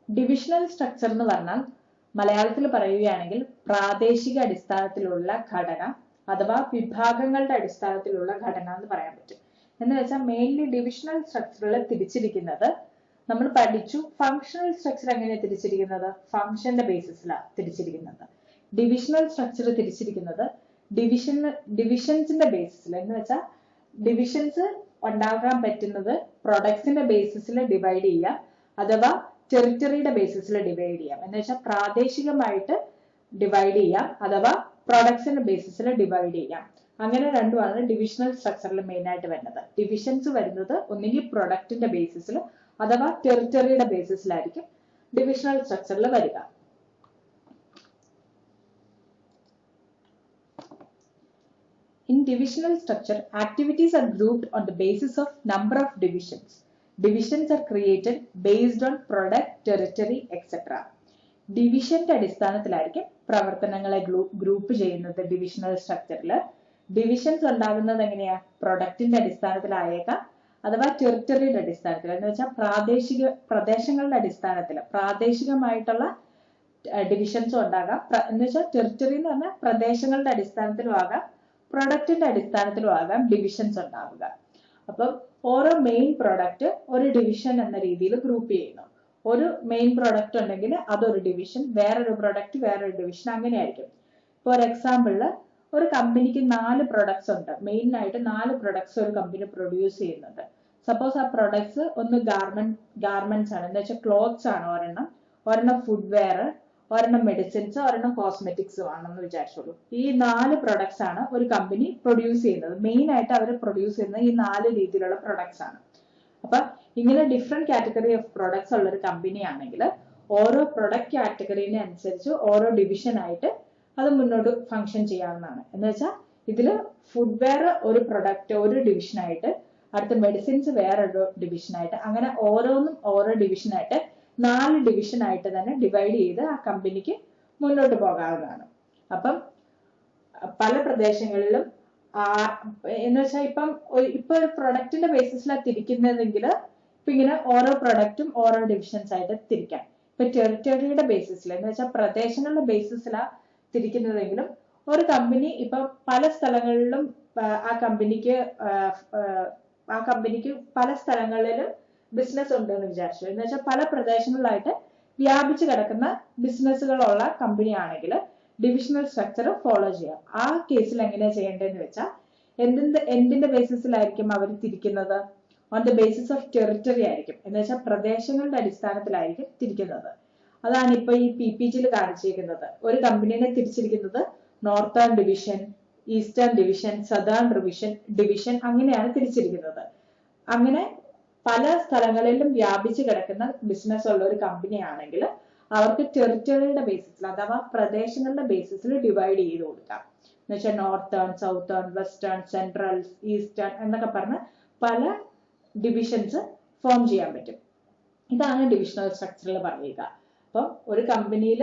Divisional structure എന്ന് പറഞ്ഞാൽ മലയാളത്തിൽ പറയുകയാണെങ്കിൽ പ്രാദേശിക അടിസ്ഥാനത്തിലുള്ള ഘടന അഥവാ വിഭാഗങ്ങളുടെ അടിസ്ഥാനത്തിലുള്ള ഘടന എന്ന് പറയാൻ പറ്റും. എന്ന് വെച്ചാൽ മെയിൻലി ഡിവിഷണൽ സ്ട്രക്ചറിൽ തിരിച്ചിരിക്കുന്നത് നമ്മൾ പഠിച്ചു. ഫങ്ഷണൽ സ്ട്രക്ചർ എങ്ങനെയാണ് തിരിച്ചിരിക്കുന്നത്? ഫങ്ഷന്റെ ബേസിസിലാണ് തിരിച്ചിരിക്കുന്നത്. Divisional structure തിരിച്ചിരിക്കുന്നത് ഡിവിഷൻസിന്റെ ബേസിസിൽ. എന്ന് വെച്ചാൽ ഡിവിഷൻസ് ഉണ്ടാകാൻ പറ്റുന്നത് പ്രൊഡക്ട്സിന്റെ ബേസിസിൽ ഡിവൈഡ് ചെയ്യാം അഥവാ ടെറിറ്ററിയുടെ ബേസിസിൽ ഡിവൈഡ് ചെയ്യാം. എന്ന് വെച്ചാൽ പ്രാദേശികമായിട്ട് ഡിവൈഡ് ചെയ്യാം അഥവാ പ്രൊഡക്ട്സിന്റെ ബേസിസിൽ ഡിവൈഡ് ചെയ്യാം. അങ്ങനെ രണ്ടുമാണ് ഡിവിഷണൽ സ്ട്രക്ചറിൽ മെയിൻ ആയിട്ട് വരുന്നത്. ഡിവിഷൻസ് വരുന്നത് ഒന്നുകിൽ പ്രൊഡക്റ്റിന്റെ ബേസിസിൽ അഥവാ ടെറിറ്ററിയുടെ ബേസിസിലായിരിക്കും ഡിവിഷണൽ സ്ട്രക്ചറിൽ വരിക. In divisional structure, activities are grouped on the basis of number of divisions. Divisions are created based on product, territory, etc. ഡിവിഷന്റെ അടിസ്ഥാനത്തിലായിരിക്കും പ്രവർത്തനങ്ങളെ ഗ്രൂപ്പ് ചെയ്യുന്നത് ഡിവിഷണൽ സ്ട്രക്ചറിൽ. ഡിവിഷൻസ് ഉണ്ടാകുന്നത് എങ്ങനെയാ? പ്രൊഡക്റ്റിന്റെ അടിസ്ഥാനത്തിലായേക്കാം അഥവാ ടെറിറ്ററിയുടെ അടിസ്ഥാനത്തിൽ. എന്ന് വെച്ചാൽ പ്രദേശങ്ങളുടെ അടിസ്ഥാനത്തിൽ പ്രാദേശികമായിട്ടുള്ള ഡിവിഷൻസും ഉണ്ടാകാം. എന്ന് വെച്ചാൽ ടെറിറ്ററി എന്ന് പറഞ്ഞാൽ പ്രദേശങ്ങളുടെ അടിസ്ഥാനത്തിലും ആകാം, പ്രൊഡക്റ്റിന്റെ അടിസ്ഥാനത്തിലും ആകാം ഡിവിഷൻസ് ഉണ്ടാവുക. അപ്പം ഓരോ മെയിൻ പ്രൊഡക്റ്റ് ഒരു ഡിവിഷൻ എന്ന രീതിയിൽ ഗ്രൂപ്പ് ചെയ്യുന്നു. ഒരു മെയിൻ പ്രൊഡക്റ്റ് ഉണ്ടെങ്കിൽ അതൊരു ഡിവിഷൻ, വേറൊരു പ്രൊഡക്റ്റ് വേറൊരു ഡിവിഷൻ, അങ്ങനെയായിരിക്കും. ഫോർ എക്സാമ്പിളില് ഒരു കമ്പനിക്ക് 4 പ്രൊഡക്ട്സ് ഉണ്ട്. മെയിൻ ആയിട്ട് 4 പ്രൊഡക്ട്സ് ഒരു കമ്പനി പ്രൊഡ്യൂസ് ചെയ്യുന്നുണ്ട്. സപ്പോസ് ആ പ്രൊഡക്ട്സ് ഒന്ന് ഗാർമെന്റ്സ് ആണ്, എന്ന് വെച്ചാൽ ക്ലോത്ത്സ് ആണ് ഒരെണ്ണം ഫുഡ്വെയർ, ഒരെണ്ണം മെഡിസിൻസ്, ഒരെണ്ണം കോസ്മെറ്റിക്സും ആണെന്ന് വിചാരിച്ചോളൂ. ഈ 4 പ്രൊഡക്ട്സ് ആണ് ഒരു കമ്പനി പ്രൊഡ്യൂസ് ചെയ്യുന്നത്. മെയിൻ ആയിട്ട് അവർ പ്രൊഡ്യൂസ് ചെയ്യുന്നത് ഈ 4 രീതിയിലുള്ള പ്രൊഡക്ട്സ് ആണ്. അപ്പൊ ഇങ്ങനെ ഡിഫറെന്റ് കാറ്റഗറി ഓഫ് പ്രൊഡക്ട്സ് ഉള്ള ഒരു കമ്പനി ആണെങ്കിൽ ഓരോ പ്രൊഡക്റ്റ് കാറ്റഗറിനെ അനുസരിച്ച് ഓരോ ഡിവിഷൻ ആയിട്ട് അത് മുന്നോട്ട് ഫങ്ഷൻ ചെയ്യാവുന്നതാണ്. എന്ന് വെച്ചാൽ ഇതില് ഫുഡ്വെയർ ഒരു പ്രൊഡക്റ്റ് ഒരു ഡിവിഷനായിട്ട്, അടുത്ത മെഡിസിൻസ് വേറൊരു ഡിവിഷനായിട്ട്, അങ്ങനെ ഓരോന്നും ഓരോ ഡിവിഷനായിട്ട് 4 ഡിവിഷനായിട്ട് തന്നെ ഡിവൈഡ് ചെയ്ത് ആ കമ്പനിക്ക് മുന്നോട്ട് പോകാവുന്നതാണ്. അപ്പം പല പ്രദേശങ്ങളിലും എന്ന് വെച്ചാൽ ഇപ്പൊ ഒരു പ്രൊഡക്റ്റിന്റെ ബേസിസിലാണ് തിരിക്കുന്നതെങ്കിൽ ഇപ്പൊ ഇങ്ങനെ ഓരോ പ്രൊഡക്റ്റും ഓരോ ഡിവിഷൻസ് ആയിട്ട് തിരിക്കാം. ഇപ്പൊ ടെറിറ്ററിയുടെ ബേസിസിൽ എന്ന് വെച്ചാൽ പ്രദേശങ്ങളുടെ ബേസിസിലാണ് തിരിക്കുന്നതെങ്കിലും ഒരു കമ്പനി ഇപ്പൊ പല സ്ഥലങ്ങളിലും ആ കമ്പനിക്ക് പല സ്ഥലങ്ങളിലും ബിസിനസ് ഉണ്ട് എന്ന് വിചാരിച്ചു. എന്ന് വെച്ചാൽ പല പ്രദേശങ്ങളിലായിട്ട് വ്യാപിച്ചു കിടക്കുന്ന ബിസിനസ്സുകളുള്ള കമ്പനി ആണെങ്കിൽ ഡിവിഷണൽ സ്ട്രക്ചർ ഫോളോ ചെയ്യാം. ആ കേസിൽ എങ്ങനെയാ ചെയ്യേണ്ടതെന്ന് വെച്ചാൽ എന്തിന്റെ ബേസിസിലായിരിക്കും അവർ തിരിക്കുന്നത്? On the basis of territory ആയിരിക്കും. എന്ന് വെച്ചാൽ പ്രദേശങ്ങളുടെ അടിസ്ഥാനത്തിലായിരിക്കും തിരിക്കുന്നത്. അതാണ് ഇപ്പൊ ഈ PPT കാണിച്ചിരിക്കുന്നത്. ഒരു കമ്പനീനെ തിരിച്ചിരിക്കുന്നത് northern division, eastern division, southern division അങ്ങനെയാണ് തിരിച്ചിരിക്കുന്നത്. അങ്ങനെ പല സ്ഥലങ്ങളിലും വ്യാപിച്ചു കിടക്കുന്ന ബിസിനസ് ഉള്ള ഒരു കമ്പനി ആണെങ്കിൽ അവർക്ക് ടെറിറ്ററിയുടെ ബേസിസിൽ അഥവാ പ്രദേശങ്ങളുടെ ബേസിസിൽ ഡിവൈഡ് ചെയ്ത് കൊടുക്കാം. എന്ന് വെച്ചാൽ northern, southern, western, central, eastern എന്നൊക്കെ പറഞ്ഞ് പല ഡിവിഷൻസ് ഫോം ചെയ്യാൻ പറ്റും. ഇതാണ് ഡിവിഷണൽ സ്ട്രക്ചറിൽ പറയുക. അപ്പം ഒരു കമ്പനിയിൽ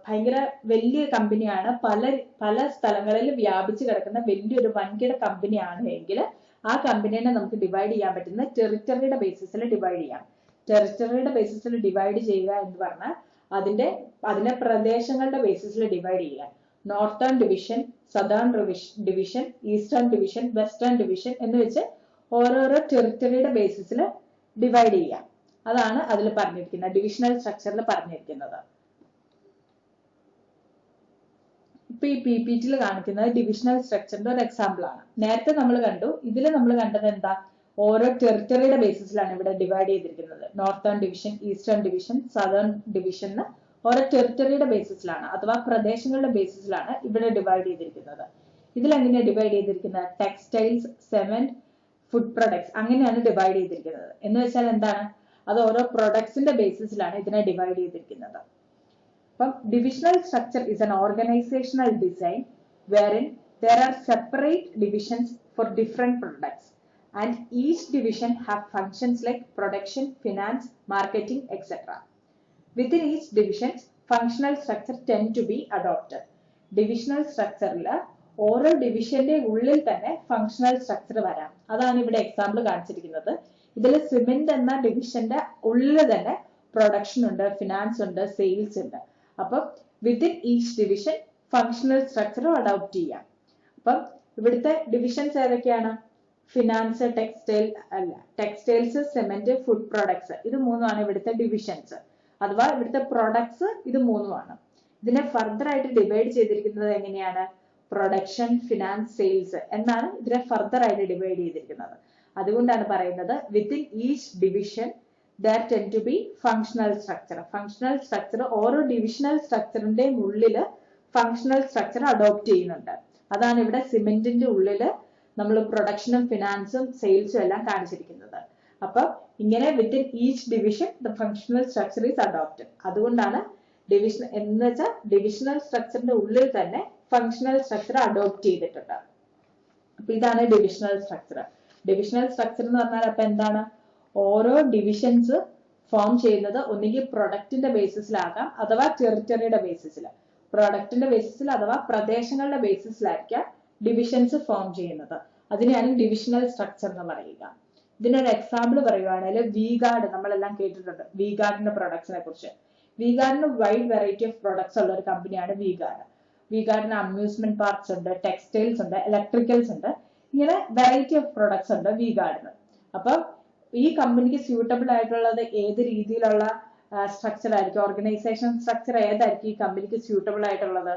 ഭയങ്കര വലിയ കമ്പനിയാണ്, പല സ്ഥലങ്ങളിൽ വ്യാപിച്ചു കിടക്കുന്ന വലിയൊരു വൻകിട കമ്പനിയാണ് എങ്കിൽ ആ കമ്പനീനെ നമുക്ക് ഡിവൈഡ് ചെയ്യാൻ പറ്റുന്ന ടെറിറ്ററിയുടെ ബേസിസിൽ ഡിവൈഡ് ചെയ്യാം. ടെറിറ്ററിയുടെ ബേസിസിൽ ഡിവൈഡ് ചെയ്യുക എന്ന് പറഞ്ഞാൽ അതിനെ പ്രദേശങ്ങളുടെ ബേസിസിൽ ഡിവൈഡ് ചെയ്യാം. Northern division, southern division, eastern division, western division എന്ന് വെച്ച് ഓരോരോ ടെറിറ്ററിയുടെ ബേസിസിൽ ഡിവൈഡ് ചെയ്യാം. അതാണ് അതിൽ പറഞ്ഞിരിക്കുന്നത്, ഡിവിഷണൽ സ്ട്രക്ചറിൽ പറഞ്ഞിരിക്കുന്നത്. ഇപ്പൊ ഈ PPT കാണിക്കുന്നത് ഡിവിഷണൽ സ്ട്രക്ചറിന്റെ ഒരു എക്സാമ്പിൾ ആണ്. നേരത്തെ നമ്മൾ കണ്ടു, ഇതിൽ നമ്മൾ കണ്ടത് എന്താ? ഓരോ ടെറിറ്ററിയുടെ ബേസിസിലാണ് ഇവിടെ ഡിവൈഡ് ചെയ്തിരിക്കുന്നത്. Northern division, eastern division, southern division ഓരോ ടെറിറ്ററിയുടെ ബേസിസിലാണ് അഥവാ പ്രദേശങ്ങളുടെ ബേസിസിലാണ് ഇവിടെ ഡിവൈഡ് ചെയ്തിരിക്കുന്നത്. ഇതിൽ എങ്ങനെയാണ് ഡിവൈഡ് ചെയ്തിരിക്കുന്നത്? ടെക്സ്റ്റൈൽസ്, സെമന്റ്, ഫുഡ് പ്രൊഡക്ട്സ് അങ്ങനെയാണ് ഡിവൈഡ് ചെയ്തിരിക്കുന്നത്. എന്ന് വെച്ചാൽ എന്താണ്? അത് ഓരോ പ്രൊഡക്ട്സിന്റെ ബേസിസിലാണ് ഇതിനെ ഡിവൈഡ് ചെയ്തിരിക്കുന്നത്. അപ്പം divisional structure is an organizational design wherein there are separate divisions for different products and each division have functions like production, finance, marketing, etc. Within each division, functional structure tend to be adopted. Divisional structure ഓരോ ഡിവിഷന്റെ ഉള്ളിൽ തന്നെ functional structure വരാം. അതാണ് ഇവിടെ example കാണിച്ചിരിക്കുന്നത്. ഇതിൽ cement എന്ന ഡിവിഷന്റെ ഉള്ളിൽ തന്നെ പ്രൊഡക്ഷൻ ഉണ്ട്, ഫിനാൻസ് ഉണ്ട്, സെയിൽസ് ഉണ്ട്. അപ്പം within each division functional structure adopt ചെയ്യാം. അപ്പം ഇവിടുത്തെ ഡിവിഷൻസ് ഏതൊക്കെയാണ്? Finance, textiles, cement, food products, ഇത് മൂന്നുമാണ് ഇവിടുത്തെ ഡിവിഷൻസ്. അഥവാ ഇവിടുത്തെ പ്രൊഡക്ട്സ് ഇത് മൂന്നുമാണ്. ഇതിനെ ഫർദർ ആയിട്ട് ഡിവൈഡ് ചെയ്തിരിക്കുന്നത് എങ്ങനെയാണ്? പ്രൊഡക്ഷൻ, ഫിനാൻസ്, സെയിൽസ് എന്നാണ് ഇതിനെ ഫർദർ ആയിട്ട് ഡിവൈഡ് ചെയ്തിരിക്കുന്നത്. അതുകൊണ്ടാണ് പറയുന്നത് within each division there tend to be functional structure. Functional structure ഓരോ ഡിവിഷണൽ സ്ട്രക്ചറിന്റെയും ഉള്ളില് ഫങ്ഷണൽ സ്ട്രക്ചർ അഡോപ്റ്റ് ചെയ്യുന്നുണ്ട്. അതാണ് ഇവിടെ സിമെന്റിന്റെ ഉള്ളില് നമ്മൾ പ്രൊഡക്ഷനും ഫിനാൻസും സെയിൽസും എല്ലാം കാണിച്ചിരിക്കുന്നത്. അപ്പൊ ഇങ്ങനെ within each division the functional structure is adopted. അതുകൊണ്ടാണ് ഡിവിഷൻ എന്ന് വെച്ചാൽ ഡിവിഷണൽ സ്ട്രക്ചറിന്റെ ഉള്ളിൽ തന്നെ ഫങ്ഷണൽ സ്ട്രക്ചർ അഡോപ്റ്റ് ചെയ്തിട്ടുണ്ട്. അപ്പൊ ഇതാണ് ഡിവിഷണൽ സ്ട്രക്ചർ. ഡിവിഷണൽ സ്ട്രക്ചർ എന്ന് പറഞ്ഞാൽ അപ്പൊ എന്താണ്? ഓരോ ഡിവിഷൻസ് ഫോം ചെയ്യുന്നത് ഒന്നുകിൽ പ്രൊഡക്റ്റിന്റെ ബേസിസിലാകാം അഥവാ ടെറിറ്ററിയുടെ ബേസിസിൽ. പ്രൊഡക്റ്റിന്റെ ബേസിസിൽ അഥവാ പ്രദേശങ്ങളുടെ ബേസിസിലായിരിക്കാം ഡിവിഷൻസ് ഫോം ചെയ്യുന്നത്. അതിനെയാണ് ഡിവിഷണൽ സ്ട്രക്ചർ എന്ന് പറയുക. ഇതിനൊരു എക്സാമ്പിൾ പറയുവാണെങ്കിൽ വി-ഗാർഡ് നമ്മളെല്ലാം കേട്ടിട്ടുണ്ട്. വി-ഗാർഡിന്റെ പ്രൊഡക്ട്സിനെ കുറിച്ച്. വി-ഗാർഡിന് വൈഡ് വെറൈറ്റി ഓഫ് പ്രൊഡക്ട്സ് ഉള്ള ഒരു കമ്പനിയാണ് വി-ഗാർഡ്. വി-ഗാർഡിന് അമ്യൂസ്മെന്റ് പാർക്സ് ഉണ്ട്, ടെക്സ്റ്റൈൽസ് ഉണ്ട്, ഇലക്ട്രിക്കൽസ് ഉണ്ട്, ഇങ്ങനെ വെറൈറ്റി ഓഫ് പ്രൊഡക്ട്സ് ഉണ്ട് വി-ഗാർഡിന്. അപ്പൊ ഈ കമ്പനിക്ക് സ്യൂട്ടബിൾ ആയിട്ടുള്ളത് ഏത് രീതിയിലുള്ള സ്ട്രക്ചർ ആയിരിക്കും? ഓർഗനൈസേഷൻ സ്ട്രക്ചർ ഏതായിരിക്കും ഈ കമ്പനിക്ക് സ്യൂട്ടബിൾ ആയിട്ടുള്ളത്?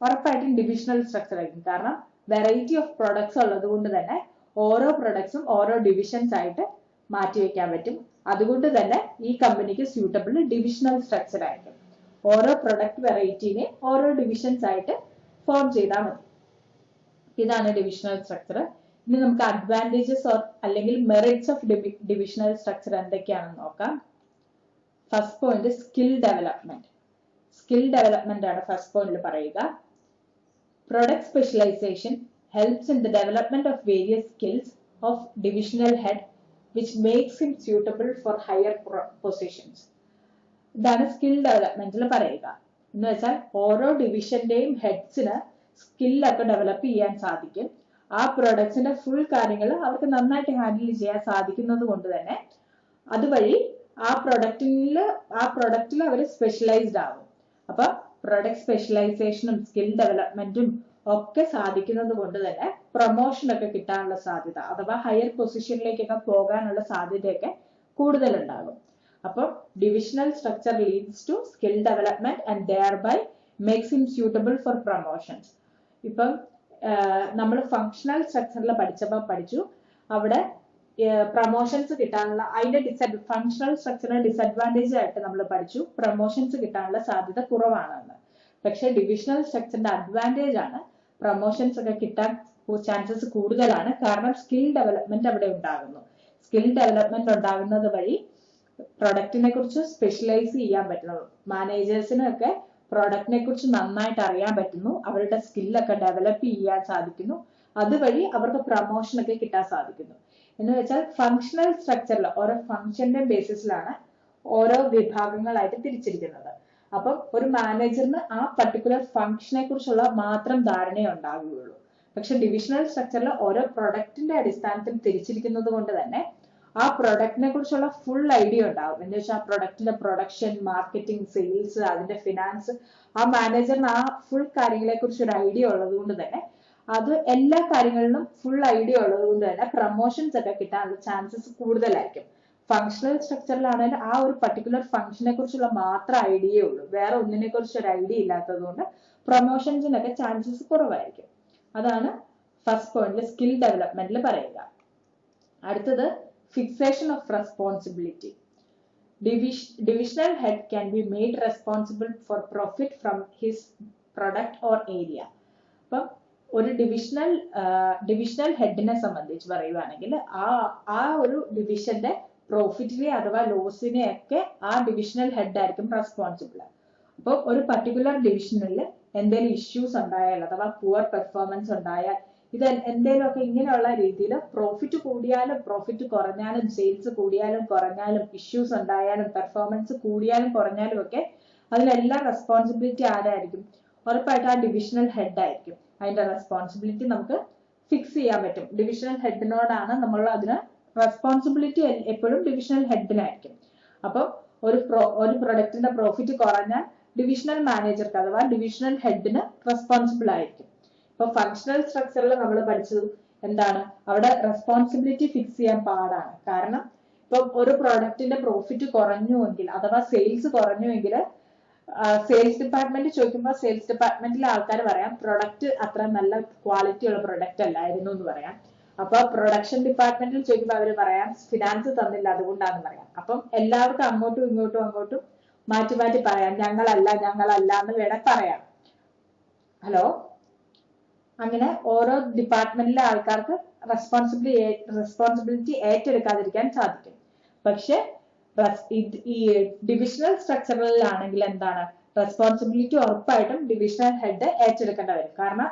ഉറപ്പായിട്ടും ഡിവിഷണൽ സ്ട്രക്ചർ ആയിരിക്കും. കാരണം വെറൈറ്റി ഓഫ് പ്രൊഡക്ട്സ് ഉള്ളത് കൊണ്ട് തന്നെ ഓരോ പ്രൊഡക്ട്സും ഓരോ ഡിവിഷൻസ് ആയിട്ട് മാറ്റിവെക്കാൻ പറ്റും. അതുകൊണ്ട് തന്നെ ഈ കമ്പനിക്ക് സ്യൂട്ടബിൾ ഡിവിഷണൽ സ്ട്രക്ചർ ആയിരിക്കും. ഓരോ പ്രൊഡക്റ്റ് വെറൈറ്റിനെ ഓരോ ഡിവിഷൻസ് ആയിട്ട് ഫോം ചെയ്താൽ മതി. ഇതാണ് ഡിവിഷണൽ സ്ട്രക്ചർ. ഇനി നമുക്ക് അഡ്വാൻറ്റേജസ് അല്ലെങ്കിൽ മെറിറ്റ്സ് ഓഫ് ഡിവിഷണൽ സ്ട്രക്ചർ എന്തൊക്കെയാണെന്ന് നോക്കാം. First point skill development. Skill development ആണ് ഫസ്റ്റ് പോയിന്റിൽ പറയുക. Product specialisation helps in the development of various skills of divisional head which makes him suitable for higher positions. ഇതാണ് skill ഡെവലപ്മെന്റിൽ പറയുക. എന്ന് വെച്ചാൽ ഓരോ ഡിവിഷന്റെയും ഹെഡ്സിന് സ്കില്ലൊക്കെ ഡെവലപ്പ് ചെയ്യാൻ സാധിക്കും. ആ പ്രൊഡക്ട്സിന്റെ ഫുൾ കാര്യങ്ങൾ അവർക്ക് നന്നായിട്ട് ഹാൻഡിൽ ചെയ്യാൻ സാധിക്കുന്നത് കൊണ്ട് തന്നെ അതുവഴി ആ പ്രൊഡക്റ്റിൽ അവർ സ്പെഷ്യലൈസ്ഡ് ആകും. അപ്പൊ പ്രൊഡക്റ്റ് സ്പെഷ്യലൈസേഷനും സ്കിൽ ഡെവലപ്മെന്റും ഒക്കെ സാധിക്കുന്നത് കൊണ്ട് തന്നെ പ്രൊമോഷൻ ഒക്കെ കിട്ടാനുള്ള സാധ്യത അഥവാ ഹയർ പൊസിഷനിലേക്കൊക്കെ പോകാനുള്ള സാധ്യതയൊക്കെ കൂടുതലുണ്ടാകും. അപ്പോൾ divisional structure leads to skill development and thereby makes him suitable for promotions. ഇപ്പം നമ്മൾ ഫങ്ഷണൽ സ്ട്രക്ചറിൽ പഠിച്ചു അവിടെ പ്രൊമോഷൻസ് കിട്ടാനുള്ള അതിന്റെ ഫങ്ഷണൽ സ്ട്രക്ചറിന്റെ ഡിസഡ്വാൻറ്റേജ് ആയിട്ട് നമ്മൾ പഠിച്ചു പ്രൊമോഷൻസ് കിട്ടാനുള്ള സാധ്യത കുറവാണെന്ന്. പക്ഷെ ഡിവിഷണൽ സ്ട്രക്ചറിന്റെ അഡ്വാൻറ്റേജ് ആണ് പ്രൊമോഷൻസ് ഒക്കെ കിട്ടാൻ ചാൻസസ് കൂടുതലാണ്. കാരണം സ്കിൽ ഡെവലപ്മെന്റ് അവിടെ ഉണ്ടാകുന്നു. സ്കിൽ ഡെവലപ്മെന്റ് ഉണ്ടാകുന്നത് വഴി പ്രൊഡക്റ്റിനെ കുറിച്ച് സ്പെഷ്യലൈസ് ചെയ്യാൻ പറ്റുന്നു. മാനേജേഴ്സിനൊക്കെ പ്രൊഡക്റ്റിനെ കുറിച്ച് നന്നായിട്ട് അറിയാൻ പറ്റുന്നു. അവരുടെ സ്കില്ലൊക്കെ ഡെവലപ്പ് ചെയ്യാൻ സാധിക്കുന്നു. അതുവഴി അവർക്ക് പ്രൊമോഷൻ ഒക്കെ കിട്ടാൻ സാധിക്കുന്നു. എന്ന് വെച്ചാൽ ഫങ്ഷണൽ സ്ട്രക്ചറിൽ ഓരോ ഫങ്ഷന്റെ ബേസിസിലാണ് ഓരോ വിഭാഗങ്ങളായിട്ട് തിരിച്ചിരിക്കുന്നത്. അപ്പം ഒരു മാനേജറിന് ആ പർട്ടിക്കുലർ ഫങ്ഷനെ കുറിച്ചുള്ള മാത്രം ധാരണയേ ഉണ്ടാവുകയുള്ളൂ. പക്ഷെ ഡിവിഷണൽ സ്ട്രക്ചറിൽ ഓരോ പ്രൊഡക്റ്റിന്റെ അടിസ്ഥാനത്തിൽ തിരിച്ചിരിക്കുന്നത് കൊണ്ട് തന്നെ ആ പ്രൊഡക്റ്റിനെ കുറിച്ചുള്ള ഫുൾ ഐഡിയ ഉണ്ടാവും. എന്ന് വെച്ചാൽ ആ പ്രൊഡക്റ്റിന്റെ പ്രൊഡക്ഷൻ, മാർക്കറ്റിംഗ്, സെയിൽസ്, അതിന്റെ ഫിനാൻസ്, ആ മാനേജറിന് ആ ഫുൾ കാര്യങ്ങളെ കുറിച്ച് ഒരു ഐഡിയ ഉള്ളത് കൊണ്ട് തന്നെ അത് എല്ലാ കാര്യങ്ങളിലും ഫുൾ ഐഡിയ ഉള്ളത് കൊണ്ട് തന്നെ പ്രൊമോഷൻസ് ഒക്കെ കിട്ടാനുള്ള ചാൻസസ് കൂടുതലായിരിക്കും. ഫങ്ഷണൽ സ്ട്രക്ചറിലാണെങ്കിൽ ആ ഒരു പർട്ടിക്കുലർ ഫംഗ്ഷനെ കുറിച്ചുള്ള മാത്രം ഐഡിയയേ ഉള്ളൂ. വേറെ ഒന്നിനെ കുറിച്ച് ഒരു ഐഡിയ ഇല്ലാത്തത് കൊണ്ട് പ്രൊമോഷൻസിനൊക്കെ ചാൻസസ് കുറവായിരിക്കും. അതാണ് ഫസ്റ്റ് പോയിന്റിൽ സ്കിൽ ഡെവലപ്മെന്റിൽ പറയുക. അടുത്തത് fixation of responsibility. Divisional head can be made responsible for profit from his product or area. അപ്പം ഒരു ഡിവിഷണൽ ഹെഡിനെ സംബന്ധിച്ച് പറയുവാണെങ്കിൽ ആ ഒരു ഡിവിഷന്റെ പ്രോഫിറ്റിനെ അഥവാ ലോസിനെ ഒക്കെ ആ ഡിവിഷണൽ ഹെഡ് ആയിരിക്കും റെസ്പോൺസിബിൾ. അപ്പോൾ ഒരു പർട്ടിക്കുലർ ഡിവിഷനിൽ എന്തെങ്കിലും ഇഷ്യൂസ് ഉണ്ടായാൽ അഥവാ പുവർ പെർഫോമൻസ് ഉണ്ടായാൽ ഇത് എന്തെങ്കിലുമൊക്കെ ഇങ്ങനെയുള്ള രീതിയിൽ പ്രോഫിറ്റ് കൂടിയാലും പ്രോഫിറ്റ് കുറഞ്ഞാലും സെയിൽസ് കൂടിയാലും കുറഞ്ഞാലും ഇഷ്യൂസ് ഉണ്ടായാലും പെർഫോമൻസ് കൂടിയാലും കുറഞ്ഞാലും ഒക്കെ അതിനെല്ലാം റെസ്പോൺസിബിലിറ്റി ആരായിരിക്കും? ഉറപ്പായിട്ട് ആ ഡിവിഷണൽ ഹെഡ് ആയിരിക്കും. അതിന്റെ റെസ്പോൺസിബിലിറ്റി നമുക്ക് ഫിക്സ് ചെയ്യാൻ പറ്റും. ഡിവിഷണൽ ഹെഡിനോടാണ് നമ്മൾ അതിന് റെസ്പോൺസിബിലിറ്റി എപ്പോഴും ഡിവിഷണൽ ഹെഡിനായിരിക്കും. അപ്പം ഒരു പ്രൊഡക്റ്റിന്റെ പ്രോഫിറ്റ് കുറഞ്ഞാൽ ഡിവിഷണൽ മാനേജർക്ക് അഥവാ ഡിവിഷണൽ ഹെഡിന് റെസ്പോൺസിബിൾ ആയിരിക്കും. ഇപ്പൊ ഫങ്ഷണൽ സ്ട്രക്ചറിൽ നമ്മൾ പഠിച്ചത് എന്താണ്, അവിടെ റെസ്പോൺസിബിലിറ്റി ഫിക്സ് ചെയ്യാൻ പാടാണ്. കാരണം ഇപ്പൊ ഒരു പ്രൊഡക്റ്റിന്റെ പ്രോഫിറ്റ് കുറഞ്ഞുവെങ്കിൽ അഥവാ സെയിൽസ് കുറഞ്ഞുവെങ്കിൽ സെയിൽസ് ഡിപ്പാർട്ട്മെന്റ് ചോദിക്കുമ്പോൾ സെയിൽസ് ഡിപ്പാർട്ട്മെന്റിലെ ആൾക്കാർ പറയാം പ്രൊഡക്റ്റ് അത്ര നല്ല ക്വാളിറ്റി ഉള്ള പ്രൊഡക്റ്റ് അല്ലായിരുന്നു എന്ന് പറയാം. അപ്പൊ പ്രൊഡക്ഷൻ ഡിപ്പാർട്ട്മെന്റിൽ ചോദിക്കുമ്പോൾ അവർ പറയാം ഫിനാൻസ് തന്നില്ല അതുകൊണ്ടാണെന്ന് പറയാം. അപ്പം എല്ലാവർക്കും അങ്ങോട്ടും മാറ്റി മാറ്റി പറയാം ഞങ്ങളല്ല എന്ന് വേണേൽ പറയാം. ഹലോ, അങ്ങനെ ഓരോ ഡിപ്പാർട്ട്മെന്റിലെ ആൾക്കാർക്ക് റെസ്പോൺസിബിലിറ്റി ഏറ്റെടുക്കാതിരിക്കാൻ സാധിക്കും. പക്ഷെ ഈ ഡിവിഷണൽ സ്ട്രക്ചറിലാണെങ്കിൽ എന്താണ്, റെസ്പോൺസിബിലിറ്റി ഉറപ്പായിട്ടും ഡിവിഷണൽ ഹെഡ് ഏറ്റെടുക്കേണ്ടി വരും. കാരണം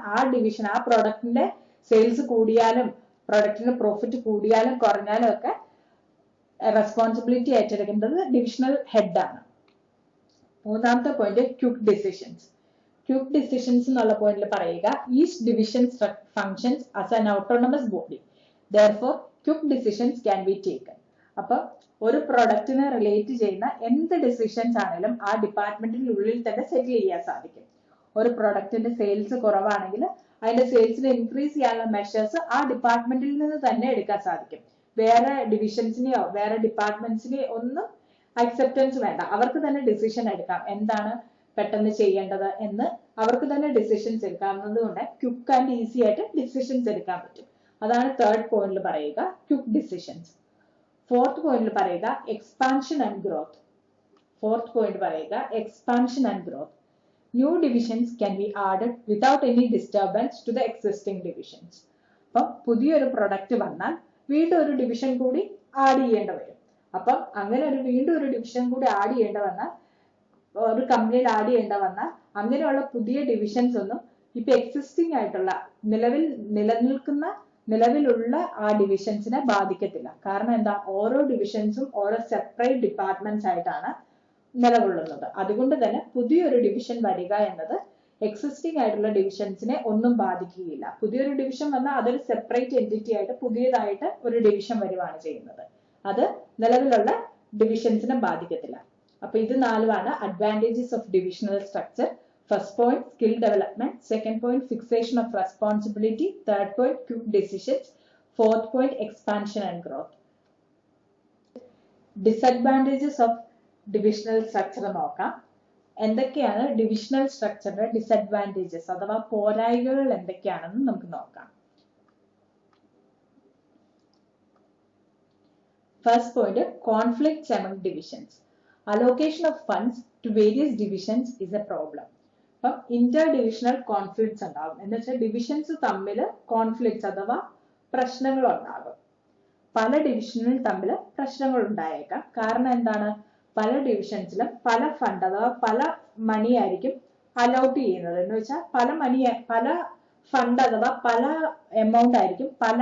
ആ പ്രോഡക്റ്റിന്റെ സെയിൽസ് കൂടിയാലും പ്രൊഡക്റ്റിന്റെ പ്രോഫിറ്റ് കൂടിയാലും കുറഞ്ഞാലും ഒക്കെ റെസ്പോൺസിബിലിറ്റി ഏറ്റെടുക്കേണ്ടത് ഡിവിഷണൽ ഹെഡ് ആണ്. മൂന്നാമത്തെ point quick decisions. Quick decisions എന്നുള്ള പോയിന്റിൽ പറയുക each division functions as an autonomous body therefore quick decisions can be taken. അപ്പൊ ഒരു പ്രൊഡക്റ്റിനെ റിലേറ്റ് ചെയ്യുന്ന എന്ത് ഡിസിഷൻസ് ആണെങ്കിലും ആ ഡിപ്പാർട്ട്മെന്റിനുള്ളിൽ തന്നെ സെറ്റിൽ ചെയ്യാൻ സാധിക്കും. ഒരു പ്രൊഡക്റ്റിന്റെ സെയിൽസ് കുറവാണെങ്കിൽ അതിന്റെ സെയിൽസിനെ ഇൻക്രീസ് ചെയ്യാനുള്ള മെഷേഴ്സ് ആ ഡിപ്പാർട്ട്മെന്റിൽ നിന്ന് തന്നെ എടുക്കാൻ സാധിക്കും. വേറെ ഡിവിഷൻസിനെയോ വേറെ ഡിപ്പാർട്ട്മെന്റ്സിനെയോ ഒന്നും അക്സെപ്റ്റൻസ് വേണ്ട, അവർക്ക് തന്നെ ഡിസിഷൻ എടുക്കാം എന്താണ് പെട്ടെന്ന് ചെയ്യേണ്ടത് എന്ന് അവർക്ക് തന്നെ ഡിസിഷൻസ് എടുക്കാവുന്നത് കൊണ്ട് ക്വിക്ക് ആൻഡ് ഈസി ആയിട്ട് ഡിസിഷൻസ് എടുക്കാൻ പറ്റും. അതാണ് തേർഡ് പോയിന്റിൽ പറയുക ക്വിക്ക് ഡിസിഷൻസ്. ഫോർത്ത് പോയിന്റിൽ പറയുക expansion and growth. New divisions can be added without any disturbance to the existing divisions. അപ്പം പുതിയൊരു പ്രൊഡക്റ്റ് വന്നാൽ വീണ്ടും ഒരു ഡിവിഷൻ കൂടി ആഡ് ചെയ്യേണ്ടി വരും. അപ്പം അങ്ങനെ വീണ്ടും ഒരു ഡിവിഷൻ കൂടി ആഡ് ചെയ്യേണ്ട വന്നാൽ ഒരു കമ്പനിയിൽ ആഡ് ചെയ്യേണ്ട വന്നാൽ അങ്ങനെയുള്ള പുതിയ ഡിവിഷൻസ് ഒന്നും ഇപ്പൊ എക്സിസ്റ്റിംഗ് ആയിട്ടുള്ള നിലവിലുള്ള ആ ഡിവിഷൻസിനെ ബാധിക്കത്തില്ല. കാരണം എന്താ, ഓരോ ഡിവിഷൻസും ഓരോ സെപ്പറേറ്റ് ഡിപ്പാർട്ട്മെന്റ്സ് ആയിട്ടാണ് നിലകൊള്ളുന്നത്. അതുകൊണ്ട് തന്നെ പുതിയൊരു ഡിവിഷൻ വരിക എന്നത് എക്സിസ്റ്റിംഗ് ആയിട്ടുള്ള ഡിവിഷൻസിനെ ഒന്നും ബാധിക്കുകയില്ല. പുതിയൊരു ഡിവിഷൻ വന്നാൽ അതൊരു സെപ്പറേറ്റ് എൻറ്റിറ്റി ആയിട്ട് പുതിയതായിട്ട് ഒരു ഡിവിഷൻ വരുവാണ് ചെയ്യുന്നത്. അത് നിലവിലുള്ള ഡിവിഷൻസിനെ ബാധിക്കത്തില്ല. അപ്പൊ ഇത് നാലുമാണ് advantages of divisional structure. First point skill development, second point fixation of responsibility, third point quick decisions, fourth point expansion and growth. Disadvantages of divisional structure നോക്കാം. എന്തൊക്കെയാണ് ഡിവിഷണൽ സ്ട്രക്ചറിന്റെ ഡിസഡ്വാൻറ്റേജസ് അഥവാ പോരായ്മകൾ എന്തൊക്കെയാണെന്ന് നമുക്ക് നോക്കാം. First point conflicts among divisions. Allocation of funds to various divisions is a problem. അപ്പം Inter divisional conflicts ഉണ്ടാകും. എന്ന് വെച്ചാൽ ഡിവിഷൻസ് തമ്മിൽ കോൺഫ്ലിക്ട്സ് അഥവാ പ്രശ്നങ്ങൾ ഉണ്ടാകും. പല ഡിവിഷനുകൾ തമ്മിൽ പ്രശ്നങ്ങൾ ഉണ്ടായേക്കാം. കാരണം എന്താണ്, പല ഡിവിഷൻസിലും പല ഫണ്ട് അഥവാ പല മണി ആയിരിക്കും അലോട്ട് ചെയ്യുന്നത്. എന്ന് വെച്ചാൽ പല ഫണ്ട് അഥവാ പല എമൗണ്ട് ആയിരിക്കും പല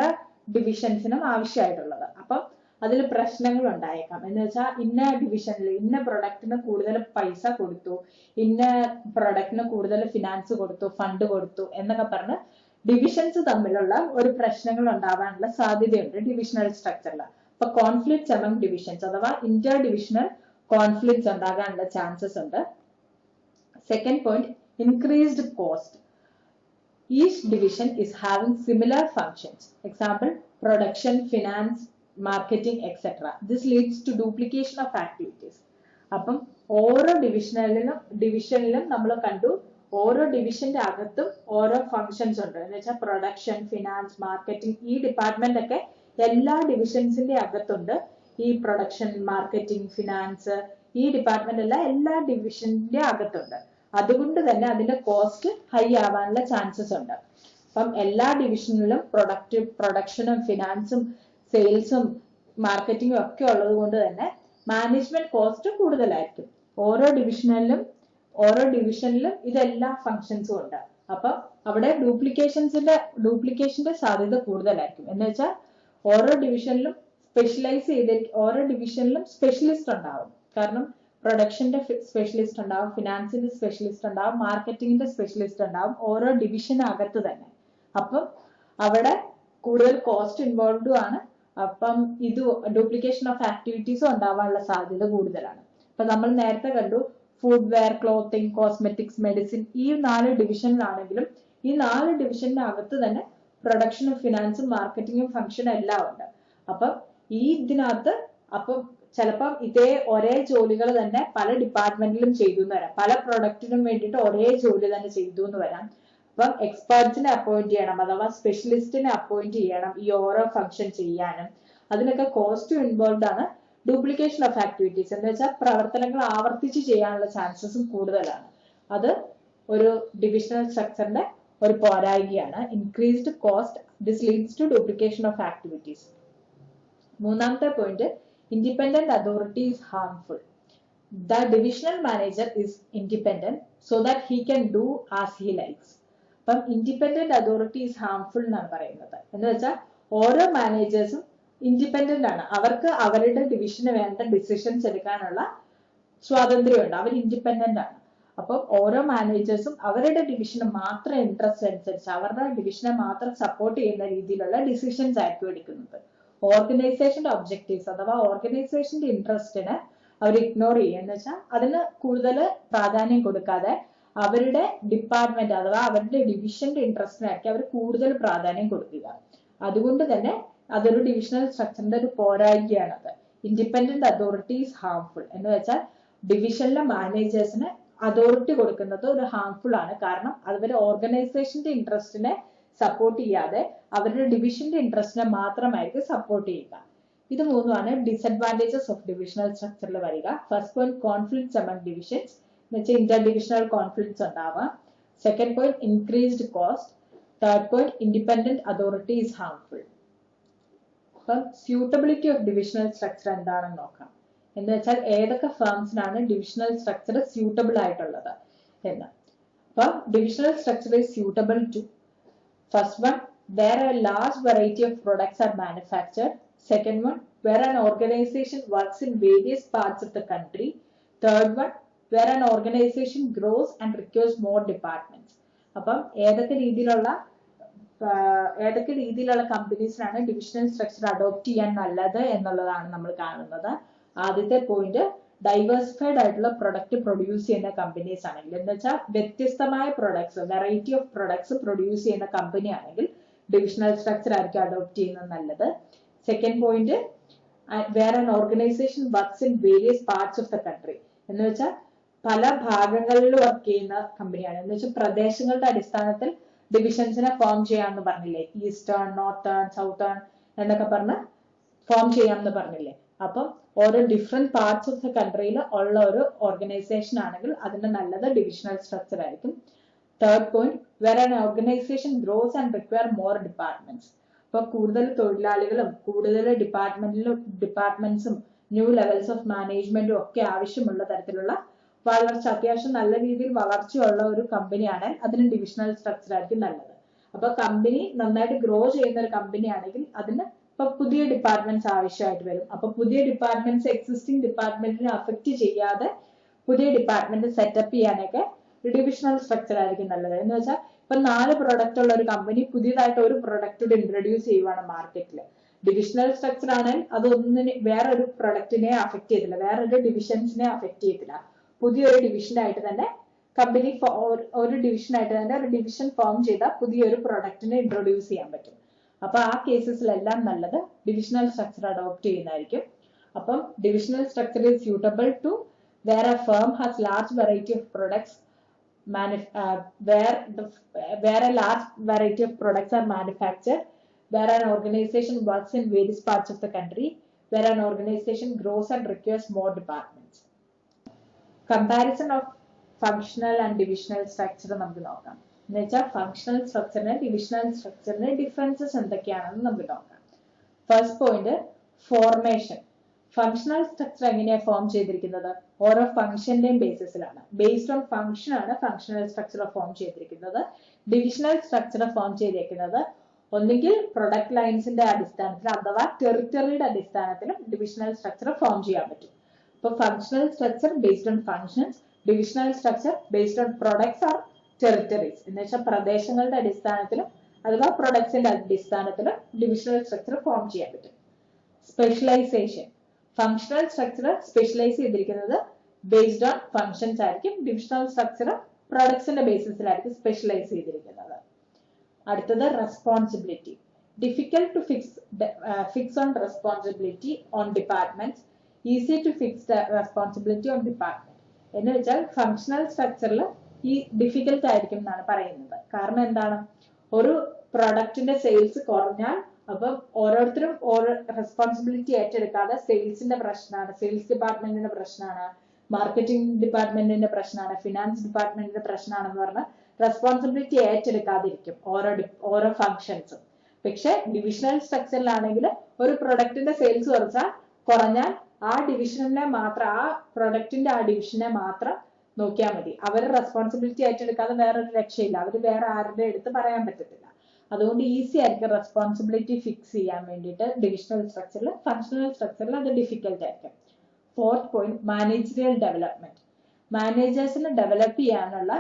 ഡിവിഷൻസിനും ആവശ്യമായിട്ടുള്ളത്. അപ്പം അതിൽ പ്രശ്നങ്ങൾ ഉണ്ടായേക്കാം. എന്ന് വെച്ചാൽ ഇന്ന ഡിവിഷനിൽ ഇന്ന പ്രൊഡക്റ്റിന് കൂടുതൽ പൈസ കൊടുത്തു, ഇന്ന പ്രൊഡക്റ്റിന് കൂടുതൽ ഫിനാൻസ് കൊടുത്തു, ഫണ്ട് കൊടുത്തു എന്നൊക്കെ പറഞ്ഞ് ഡിവിഷൻസ് തമ്മിലുള്ള ഒരു പ്രശ്നങ്ങൾ ഉണ്ടാവാനുള്ള സാധ്യതയുണ്ട് ഡിവിഷണൽ സ്ട്രക്ചറിൽ. അപ്പൊ കോൺഫ്ലിക്ട്സ് among ഡിവിഷൻസ് അഥവാ ഇന്റർ ഡിവിഷണൽ കോൺഫ്ലിക്ട്സ് ഉണ്ടാകാനുള്ള ചാൻസസ് ഉണ്ട്. Second point increased cost. Each division is having similar functions. Example, production, finance, marketing, etc. This leads to duplication of activities. അപ്പം ഓരോ ഡിവിഷനിലും നമ്മൾ കണ്ടു ഓരോ ഡിവിഷന്റെ അകത്തും ഓരോ ഫങ്ഷൻസ് ഉണ്ട്. എന്ന് വെച്ചാൽ പ്രൊഡക്ഷൻ, ഫിനാൻസ്, മാർക്കറ്റിംഗ്, ഈ ഡിപ്പാർട്ട്മെന്റ് ഒക്കെ എല്ലാ ഡിവിഷൻസിന്റെ അകത്തുണ്ട്. ഈ പ്രൊഡക്ഷൻ, മാർക്കറ്റിംഗ്, ഫിനാൻസ്, ഈ ഡിപ്പാർട്ട്മെന്റ് എല്ലാം എല്ലാ ഡിവിഷന്റെ അകത്തുണ്ട്. അതുകൊണ്ട് തന്നെ അതിന്റെ കോസ്റ്റ് ഹൈ ആവാനുള്ള ചാൻസസ് ഉണ്ട്. അപ്പം എല്ലാ ഡിവിഷനിലും പ്രൊഡക്ഷനും ഫിനാൻസും സെയിൽസും മാർക്കറ്റിംഗും ഒക്കെ ഉള്ളത് കൊണ്ട് തന്നെ മാനേജ്മെന്റ് കോസ്റ്റ് കൂടുതലായിരിക്കും. ഓരോ ഡിവിഷനിലും ഇതെല്ലാ ഫങ്ഷൻസും ഉണ്ട്. അപ്പൊ അവിടെ ഡ്യൂപ്ലിക്കേഷന്റെ സാധ്യത കൂടുതലായിരിക്കും. എന്ന് വെച്ചാൽ ഓരോ ഡിവിഷനിലും സ്പെഷ്യലിസ്റ്റ് ഉണ്ടാവും. കാരണം പ്രൊഡക്ഷന്റെ സ്പെഷ്യലിസ്റ്റ് ഉണ്ടാവും, ഫിനാൻസിന്റെ സ്പെഷ്യലിസ്റ്റ് ഉണ്ടാവും, മാർക്കറ്റിംഗിന്റെ സ്പെഷ്യലിസ്റ്റ് ഉണ്ടാവും ഓരോ ഡിവിഷനകത്ത് തന്നെ. അപ്പം അവിടെ കൂടുതൽ കോസ്റ്റ് ഇൻവോൾവ്ഡും ആണ്, അപ്പം ഇത് ഡ്യൂപ്ലിക്കേഷൻ ഓഫ് ആക്ടിവിറ്റീസും ഉണ്ടാവാനുള്ള സാധ്യത കൂടുതലാണ്. അപ്പൊ നമ്മൾ നേരത്തെ കണ്ടു footwear, clothing, cosmetics, medicine, ഈ 4 ഡിവിഷനിലാണെങ്കിലും ഈ 4 ഡിവിഷനകത്ത് തന്നെ പ്രൊഡക്ഷനും ഫിനാൻസും മാർക്കറ്റിംഗും ഫംഗ്ഷനും എല്ലാം ഉണ്ട്. അപ്പം ഈ ഇതിനകത്ത് അപ്പം ചിലപ്പം ഇതേ ഒരേ ജോലികൾ തന്നെ പല ഡിപ്പാർട്ട്മെന്റിലും ചെയ്തു എന്ന് വരാം, പല പ്രൊഡക്റ്റിനും വേണ്ടിയിട്ട് ഒരേ ജോലി തന്നെ ചെയ്തു എന്ന് വരാം. അപ്പം എക്സ്പേർട്സിനെ അപ്പോയിന്റ് ചെയ്യണം, അഥവാ സ്പെഷ്യലിസ്റ്റിനെ അപ്പോയിന്റ് ചെയ്യണം ഈ ഓരോ ഫംഗ്ഷൻ ചെയ്യാനും. അതിനൊക്കെ കോസ്റ്റ് ഇൻവോൾവ് ആണ്. ഡ്യൂപ്ലിക്കേഷൻ ഓഫ് ആക്ടിവിറ്റീസ് എന്ന് വെച്ചാൽ പ്രവർത്തനങ്ങൾ ആവർത്തിച്ച് ചെയ്യാനുള്ള ചാൻസസും കൂടുതലാണ്. അത് ഒരു ഡിവിഷണൽ സ്ട്രക്ചറിന്റെ ഒരു പോരായ്മയാണ്. Increased cost, this leads to duplication of activities. മൂന്നാമത്തെ point, independent authority is harmful. The divisional manager is independent so that he can do as he likes. അപ്പം ഇൻഡിപെൻഡന്റ് അതോറിറ്റി ഈസ് ഹാർംഫുൾ എന്നാണ് പറയുന്നത്. എന്ന് വെച്ചാൽ ഓരോ മാനേജേഴ്സും ഇൻഡിപെൻഡന്റ് ആണ്, അവർക്ക് അവരുടെ ഡിവിഷന് വേണ്ട ഡിസിഷൻസ് എടുക്കാനുള്ള സ്വാതന്ത്ര്യമുണ്ട്, അവർ ഇൻഡിപെൻഡന്റ് ആണ്. അപ്പം ഓരോ മാനേജേഴ്സും അവരുടെ ഡിവിഷന് മാത്രം ഇൻട്രസ്റ്റ് അനുസരിച്ച് അവരുടെ ഡിവിഷനെ മാത്രം സപ്പോർട്ട് ചെയ്യുന്ന രീതിയിലുള്ള ഡിസിഷൻസ് ആയിരിക്കും എടുക്കുന്നത്. ഓർഗനൈസേഷന്റെ ഒബ്ജക്റ്റീവ്സ് അഥവാ ഓർഗനൈസേഷന്റെ ഇൻട്രസ്റ്റിനെ അവർ ഇഗ്നോർ ചെയ്യുക എന്ന് വെച്ചാൽ അതിന് കൂടുതൽ പ്രാധാന്യം കൊടുക്കാതെ അവരുടെ ഡിപ്പാർട്ട്മെന്റ് അഥവാ അവരുടെ ഡിവിഷന്റെ ഇൻട്രസ്റ്റിനായിരിക്കും അവർ കൂടുതൽ പ്രാധാന്യം കൊടുക്കുക. അതുകൊണ്ട് തന്നെ അതൊരു ഡിവിഷണൽ സ്ട്രക്ചറിന്റെ ഒരു പോരായ്മയാണത്. ഇൻഡിപെൻഡന്റ് അതോറിറ്റി ഈസ് ഹാർംഫുൾ എന്ന് വെച്ചാൽ ഡിവിഷനിലെ മാനേജേഴ്സിന് അതോറിറ്റി കൊടുക്കുന്നത് ഒരു ഹാർംഫുൾ ആണ്. കാരണം അവർ ഓർഗനൈസേഷന്റെ ഇൻട്രസ്റ്റിനെ സപ്പോർട്ട് ചെയ്യാതെ അവരുടെ ഡിവിഷന്റെ ഇൻട്രസ്റ്റിനെ മാത്രമായിരിക്കും സപ്പോർട്ട് ചെയ്യുക. ഇത് മൂന്നുമാണ് ഡിസഡ്വാൻറ്റേജസ് ഓഫ് ഡിവിഷണൽ സ്ട്രക്ചറിൽ വരിക. First point, conflicts among divisions എന്ന് വെച്ചാൽ ഇന്റർ ഡിവിഷണൽ കോൺഫ്ലിക്ട്സ് ഉണ്ടാവാം. Second point, increased cost. Third point, independent authority is harmful. അപ്പം സ്യൂട്ടബിലിറ്റി ഓഫ് ഡിവിഷണൽ സ്ട്രക്ചർ എന്താണെന്ന് നോക്കാം. എന്ന് വെച്ചാൽ ഏതൊക്കെ ഫേംസിനാണ് ഡിവിഷണൽ സ്ട്രക്ചർ സ്യൂട്ടബിൾ ആയിട്ടുള്ളത് എന്ന്. അപ്പം divisional structure is suitable to first one, where a large variety of products are manufactured. Second one, where an organization works in various parts of the country. Third one, where an organization grows and requires more departments. അപ്പം ഏതൊക്കെ രീതിയിലുള്ള കമ്പനീസിനാണ് divisional structure adopt ചെയ്യാൻ നല്ലത് എന്നുള്ളതാണ് നമ്മൾ കാണുന്നത്. ആദ്യത്തെ point, diversified ആയിട്ടുള്ള പ്രൊഡക്റ്റ് പ്രൊഡ്യൂസ് ചെയ്യുന്ന കമ്പനീസ് ആണെങ്കിൽ എന്ന് വെച്ചാൽ വ്യത്യസ്തമായ products, variety of products produce ചെയ്യുന്ന കമ്പനി ആണെങ്കിൽ ഡിവിഷണൽ സ്ട്രക്ചർ ആയിരിക്കും അഡോപ്റ്റ് ചെയ്യുന്നത് നല്ലത്. Second point, where an organisation works in various parts of the country എന്ന് വെച്ചാൽ പല ഭാഗങ്ങളിൽ വർക്ക് ചെയ്യുന്ന കമ്പനിയാണ്. എന്ന് വെച്ചാൽ പ്രദേശങ്ങളുടെ അടിസ്ഥാനത്തിൽ ഡിവിഷൻസിനെ ഫോം ചെയ്യാമെന്ന് പറഞ്ഞില്ലേ, ഈസ്റ്റേൺ, നോർത്തേൺ, സൗത്തേൺ എന്നൊക്കെ പറഞ്ഞ് ഫോം ചെയ്യാമെന്ന് പറഞ്ഞില്ലേ. അപ്പം ഓരോ ഡിഫറെന്റ് പാർട്സ് ഓഫ് ദ കൺട്രിയിൽ ഉള്ള ഒരു ഓർഗനൈസേഷൻ ആണെങ്കിൽ അതിന്റെ നല്ലത് ഡിവിഷണൽ സ്ട്രക്ചർ ആയിരിക്കും. Third point, where an organisation grows and require more departments. അപ്പൊ കൂടുതൽ തൊഴിലാളികളും കൂടുതൽ ഡിപ്പാർട്ട്മെന്റ്സും ന്യൂ ലെവൽസ് ഓഫ് മാനേജ്മെന്റും ഒക്കെ ആവശ്യമുള്ള തരത്തിലുള്ള വളർച്ച, അത്യാവശ്യം നല്ല രീതിയിൽ വളർച്ചയുള്ള ഒരു കമ്പനിയാണ്, അതിന് ഡിവിഷണൽ സ്ട്രക്ചർ ആയിരിക്കും നല്ലത്. അപ്പൊ കമ്പനി നന്നായിട്ട് ഗ്രോ ചെയ്യുന്ന ഒരു കമ്പനി ആണെങ്കിൽ അതിന് ഇപ്പൊ പുതിയ ഡിപ്പാർട്ട്മെന്റ്സ് ആവശ്യമായിട്ട് വരും. അപ്പൊ പുതിയ ഡിപ്പാർട്ട്മെന്റ്സ് എക്സിസ്റ്റിംഗ് ഡിപ്പാർട്ട്മെന്റിനെ അഫക്ട് ചെയ്യാതെ പുതിയ ഡിപ്പാർട്ട്മെന്റ് സെറ്റപ്പ് ചെയ്യാനൊക്കെ ഡിവിഷണൽ സ്ട്രക്ചർ ആയിരിക്കും നല്ലത്. എന്ന് വെച്ചാൽ ഇപ്പൊ 4 പ്രൊഡക്റ്റ് ഉള്ള ഒരു കമ്പനി പുതിയതായിട്ട് ഒരു പ്രൊഡക്റ്റ് ഇൻട്രൊഡ്യൂസ് ചെയ്യുവാണ് മാർക്കറ്റിൽ. ഡിവിഷണൽ സ്ട്രക്ചർ ആണെങ്കിൽ അതൊന്നിനെ വേറൊരു പ്രൊഡക്റ്റിനെ അഫക്ട് ചെയ്തില്ല, വേറൊരു ഡിവിഷൻസിനെ അഫക്ട് ചെയ്തില്ല. പുതിയൊരു ഡിവിഷനായിട്ട് തന്നെ കമ്പനി ഒരു ഡിവിഷനായിട്ട് തന്നെ ഒരു ഡിവിഷൻ ഫോം ചെയ്താൽ പുതിയൊരു പ്രൊഡക്റ്റിനെ ഇൻട്രൊഡ്യൂസ് ചെയ്യാൻ പറ്റും. അപ്പൊ ആ കേസസിലെല്ലാം നല്ലത് ഡിവിഷണൽ സ്ട്രക്ചർ അഡോപ്റ്റ് ചെയ്യുന്നതായിരിക്കും. അപ്പം divisional structure is suitable to where a firm has large variety of products where a large variety of products are manufactured, where an organization works in various parts of the country, where an organization grows and requires more departments. Comparison of functional and divisional structure നമുക്ക് നോക്കാം. എന്ന് വെച്ചാൽ functional സ്ട്രക്ചറിന് divisional സ്ട്രക്ചറിന് differences എന്തൊക്കെയാണെന്ന് നമുക്ക് നോക്കാം. First point, formation. Functional structure എങ്ങനെയാണ് form ചെയ്തിരിക്കുന്നത്? ഓരോ ഫംഗ്ഷന്റെയും ബേസിസിലാണ്, ബേസ്ഡ് ഓൺ ഫംഗ്ഷൻ ആണ് ഫങ്ഷണൽ സ്ട്രക്ചർ ഫോം ചെയ്തിരിക്കുന്നത്. ഡിവിഷണൽ സ്ട്രക്ചർ ഫോം ചെയ്തിരിക്കുന്നത് ഒന്നുകിൽ പ്രൊഡക്റ്റ് ലൈൻസിന്റെ അടിസ്ഥാനത്തിൽ അഥവാ ടെറിറ്ററിയുടെ അടിസ്ഥാനത്തിലും ഡിവിഷണൽ സ്ട്രക്ചർ ഫോം ചെയ്യാൻ പറ്റും. ഇപ്പൊ functional structure based on functions, divisional structure based on products are territories. എന്ന് വെച്ചാൽ പ്രദേശങ്ങളുടെ അടിസ്ഥാനത്തിലും അഥവാ പ്രൊഡക്ട്സിന്റെ അടിസ്ഥാനത്തിലും ഡിവിഷണൽ സ്ട്രക്ചർ ഫോം ചെയ്യാൻ പറ്റും. സ്പെഷ്യലൈസേഷൻ. ഫങ്ഷണൽ സ്ട്രക്ചർ സ്പെഷ്യലൈസ് ചെയ്തിരിക്കുന്നത് ബേസ്ഡ് ഓൺ ഫങ്ഷൻസ് ആയിരിക്കും. ഡിവിഷണൽ സ്ട്രക്ചർ പ്രൊഡക്ട്സിന്റെ ബേസിസിലായിരിക്കും സ്പെഷ്യലൈസ് ചെയ്തിരിക്കുന്നത്. അടുത്തത് responsibility. Difficult to fix on responsibility on departments, easy to fix the responsibility on department. എന്ന് വെച്ചാൽ ഫങ്ഷണൽ സ്ട്രക്ചറിൽ ഈ ഡിഫിക്കൽട്ട് ആയിരിക്കും എന്നാണ് പറയുന്നത്. കാരണം എന്താണ്, ഒരു പ്രൊഡക്റ്റിന്റെ സെയിൽസ് കുറഞ്ഞാൽ അപ്പം ഓരോരുത്തരും ഓരോ റെസ്പോൺസിബിലിറ്റി ഏറ്റെടുക്കാതെ സെയിൽസിന്റെ പ്രശ്നമാണ്, സെയിൽസ് ഡിപ്പാർട്ട്മെന്റിന്റെ പ്രശ്നമാണ്, മാർക്കറ്റിംഗ് ഡിപ്പാർട്ട്മെന്റിന്റെ പ്രശ്നമാണ്, ഫിനാൻസ് ഡിപ്പാർട്ട്മെന്റിന്റെ പ്രശ്നമാണെന്ന് പറഞ്ഞ് റെസ്പോൺസിബിലിറ്റി ഏറ്റെടുക്കാതിരിക്കും ഓരോ ഫങ്ഷൻസും. പക്ഷെ ഡിവിഷണൽ സ്ട്രക്ചറിലാണെങ്കിൽ ഒരു പ്രൊഡക്റ്റിന്റെ സെയിൽസ് കുറഞ്ഞാൽ ആ ഡിവിഷനെ മാത്രം, ആ പ്രൊഡക്റ്റിന്റെ ആ ഡിവിഷനെ മാത്രം നോക്കിയാൽ മതി. അവർ റെസ്പോൺസിബിലിറ്റി ഏറ്റെടുക്കാതെ വേറൊരു രക്ഷയില്ല, അവർ വേറെ ആരുടെ അടുത്ത് പറയാൻ പറ്റത്തില്ല. അതുകൊണ്ട് ഈസി ആയിരിക്കും റെസ്പോൺസിബിലിറ്റി ഫിക്സ് ചെയ്യാൻ വേണ്ടിയിട്ട് ഡിവിഷണൽ സ്ട്രക്ചറിൽ. ഫങ്ഷണൽ സ്ട്രക്ചറിൽ അത് ഡിഫിക്കൽട്ട് ആയിരിക്കും. Fourth point, managerial development. മാനേജേഴ്സിന് ഡെവലപ്പ് ചെയ്യാനുള്ള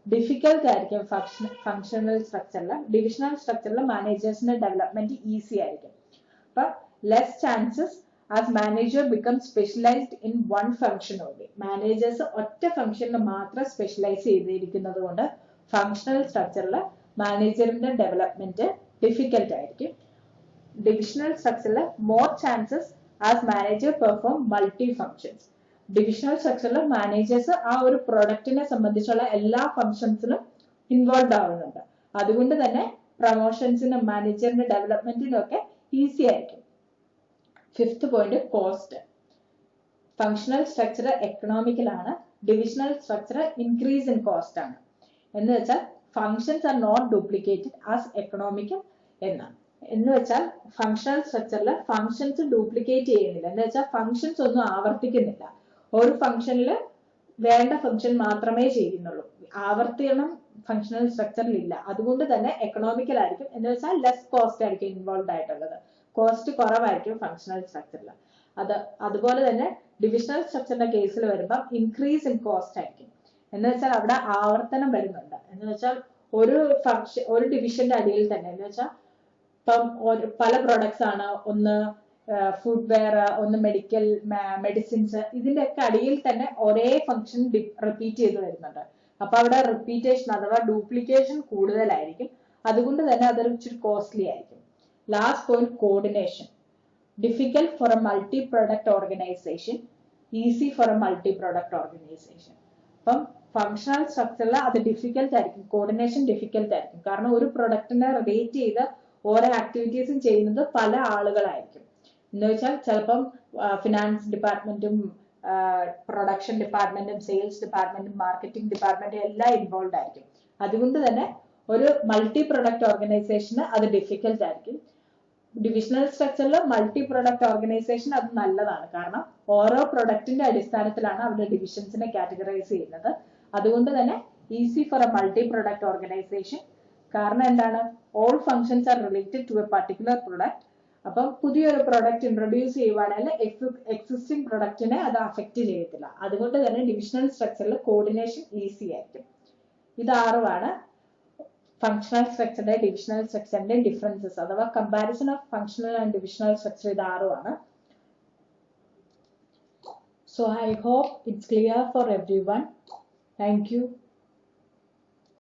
ഡിഫിക്കൽട്ട് ആയിരിക്കും ഫങ്ഷണൽ സ്ട്രക്ചറിൽ. ഡിവിഷണൽ സ്ട്രക്ചറിൽ മാനേജേഴ്സിന്റെ ഡെവലപ്മെന്റ് ഈസി ആയിരിക്കും. അപ്പൊ less chances as manager become specialised in one function only. Managers ഒറ്റ ഫംഗ്ഷനിൽ മാത്രം സ്പെഷ്യലൈസ് ചെയ്തിരിക്കുന്നത് കൊണ്ട് ഫങ്ഷണൽ സ്ട്രക്ചറിൽ മാനേജറിന്റെ ഡെവലപ്മെന്റ് ഡിഫിക്കൽട്ട് ആയിരിക്കും. ഡിവിഷണൽ സ്ട്രക്ചറിൽ more chances as manager perform multi functions. Divisional സ്ട്രക്ചറിൽ മാനേജേഴ്സ് ആ ഒരു പ്രൊഡക്റ്റിനെ സംബന്ധിച്ചുള്ള എല്ലാ ഫങ്ഷൻസിലും ഇൻവോൾവ് ആവുന്നുണ്ട്. അതുകൊണ്ട് തന്നെ പ്രൊമോഷൻസിനും മാനേജറിന്റെ ഡെവലപ്മെന്റിനും ഒക്കെ ഈസി ആയിരിക്കും. Fifth point, cost. Functional structure എക്കണോമിക്കലാണ്, divisional structure increase in cost ആണ്. എന്ന് വെച്ചാൽ functions are not duplicated as economical എന്നാണ്. എന്ന് വെച്ചാൽ ഫങ്ഷണൽ സ്ട്രക്ചറിൽ ഫങ്ഷൻസ് ഡ്യൂപ്ലിക്കേറ്റ് ചെയ്യുന്നില്ല. എന്ന് വെച്ചാൽ ഫങ്ഷൻസ് ഒന്നും ആവർത്തിക്കുന്നില്ല. ഒരു ഫങ്ഷനിൽ വേണ്ട ഫങ്ഷൻ മാത്രമേ ചെയ്യുന്നുള്ളൂ. ആവർത്തനം ഫങ്ഷണൽ സ്ട്രക്ചറിൽ ഇല്ല. അതുകൊണ്ട് തന്നെ എക്കണോമിക്കൽ ആയിരിക്കും. എന്ന് വെച്ചാൽ ലെസ് കോസ്റ്റ് ആയിരിക്കും ഇൻവോൾവ് ആയിട്ടുള്ളത്. കോസ്റ്റ് കുറവായിരിക്കും ഫങ്ഷണൽ സ്ട്രക്ചറിൽ. അതുപോലെ തന്നെ ഡിവിഷണൽ സ്ട്രക്ചറിന്റെ കേസിൽ വരുമ്പോൾ ഇൻക്രീസ് ഇൻ കോസ്റ്റ് ആയിരിക്കും. എന്ന് വെച്ചാൽ അവിടെ ആവർത്തനം വരുന്നുണ്ട്. എന്ന് വെച്ചാൽ ഒരു ഡിവിഷന്റെ അടിയിൽ തന്നെ, എന്ന് വെച്ചാൽ ഇപ്പം പല പ്രോഡക്ട്സ് ആണ്, ഒന്ന് ഫുഡ് വെയർ, ഒന്ന് മെഡിസിൻസ്, ഇതിന്റെ ഒക്കെ അടിയിൽ തന്നെ ഒരേ ഫംഗ്ഷൻ റിപ്പീറ്റ് ചെയ്ത് വരുന്നുണ്ട്. അപ്പൊ അവിടെ റിപ്പീറ്റേഷൻ അഥവാ ഡ്യൂപ്ലിക്കേഷൻ കൂടുതലായിരിക്കും. അതുകൊണ്ട് തന്നെ അതൊരു ഇച്ചിരി കോസ്റ്റ്ലി ആയിരിക്കും. Last point, coordination. Difficult for a multi product organisation, easy for a multi product organisation. അപ്പം ഫങ്ഷണൽ സ്ട്രക്ചറിൽ അത് ഡിഫിക്കൽട്ട് ആയിരിക്കും, കോർഡിനേഷൻ ഡിഫിക്കൽട്ട് ആയിരിക്കും. കാരണം ഒരു പ്രൊഡക്റ്റിനെ റിലേറ്റ് ചെയ്ത് ഓരോ ആക്ടിവിറ്റീസും ചെയ്യുന്നത് പല ആളുകളായിരിക്കും. എന്ന് വെച്ചാൽ ചിലപ്പം ഫിനാൻസ് ഡിപ്പാർട്ട്മെന്റും പ്രൊഡക്ഷൻ ഡിപ്പാർട്ട്മെന്റും സെയിൽസ് ഡിപ്പാർട്ട്മെന്റും മാർക്കറ്റിംഗ് ഡിപ്പാർട്ട്മെന്റും എല്ലാം ഇൻവോൾവ് ആയിരിക്കും. അതുകൊണ്ട് തന്നെ ഒരു മൾട്ടി പ്രൊഡക്റ്റ് ഓർഗനൈസേഷന് അത് ഡിഫിക്കൽട്ട് ആയിരിക്കും. ഡിവിഷണൽ സ്ട്രക്ചറിൽ മൾട്ടി പ്രൊഡക്റ്റ് ഓർഗനൈസേഷൻ അത് നല്ലതാണ്. കാരണം ഓരോ പ്രൊഡക്റ്റിന്റെ അടിസ്ഥാനത്തിലാണ് അവരുടെ ഡിവിഷൻസിനെ കാറ്റഗറൈസ് ചെയ്യുന്നത്. അതുകൊണ്ട് തന്നെ easy for a multi product organisation. കാരണം എന്താണ്, all functions are related to a particular product. അപ്പം പുതിയൊരു പ്രൊഡക്റ്റ് ഇൻട്രൊഡ്യൂസ് ചെയ്യുവാണെങ്കിൽ എക്സിസ്റ്റിംഗ് പ്രൊഡക്റ്റിനെ അത് അഫക്റ്റ് ചെയ്യത്തില്ല. അതുകൊണ്ട് തന്നെ ഡിവിഷണൽ സ്ട്രക്ചറിൽ കോർഡിനേഷൻ ഈസി ആയിരിക്കും. ഇത് 6 ഫങ്ഷണൽ സ്ട്രക്ചറിന്റെ ഡിവിഷണൽ സ്ട്രക്ചറിന്റെ ഡിഫറൻസസ് അഥവാ comparison of functional and divisional structure. ഇത് 6. So I hope it's clear for everyone. Thank you.